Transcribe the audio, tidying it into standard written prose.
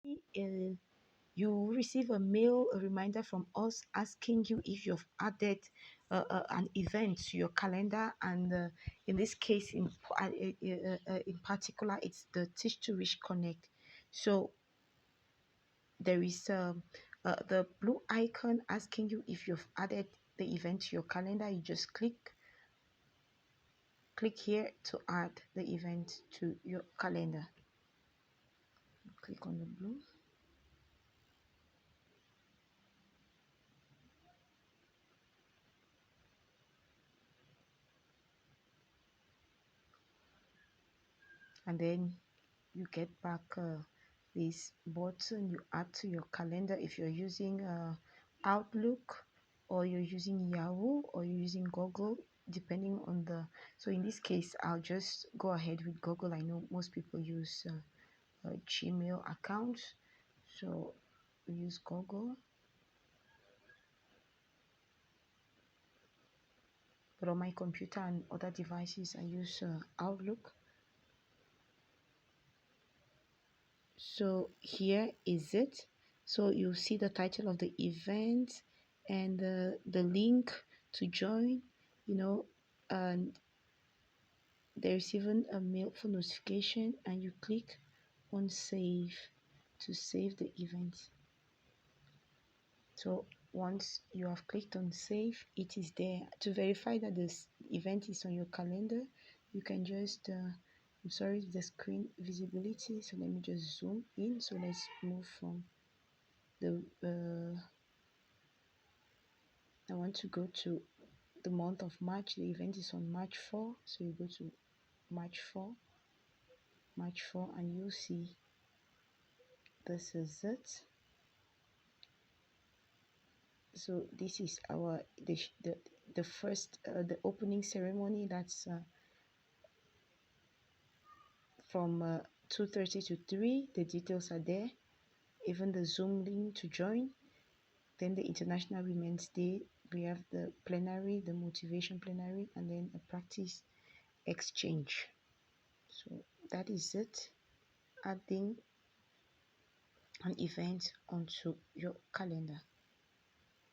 You receive a mail, a reminder from us asking you if you've added an event to your calendar. And in this case, in particular, it's the Teach to Reach Connect. So there is the blue icon asking you if you've added the event to your calendar. You just click here to add the event to your calendar. Click on the blue. And then you get back this button you add to your calendar if you're using Outlook, or you're using Yahoo, or you're using Google, depending on the. So in this case, I'll just go ahead with Google. I know most people use a Gmail account, so we use Google. But on my computer and other devices, I use Outlook. So here is it. So you see the title of the event and the link to join, and there's even a mail for notification, and you click on save to save the event. So once you have clicked on save, it is there. To verify that this event is on your calendar, you can just I'm sorry, the screen visibility, so let me just zoom in. So let's move from the I want to go to the month of March. The event is on March 4, so you go to March 4, and you'll see this is it. So this is our the first the opening ceremony. That's from 2:30 to 3. The details are there, even the Zoom link to join. Then the International Women's Day, we have the plenary, the motivation plenary, and then a practice exchange. So that is it. Adding an event onto your calendar.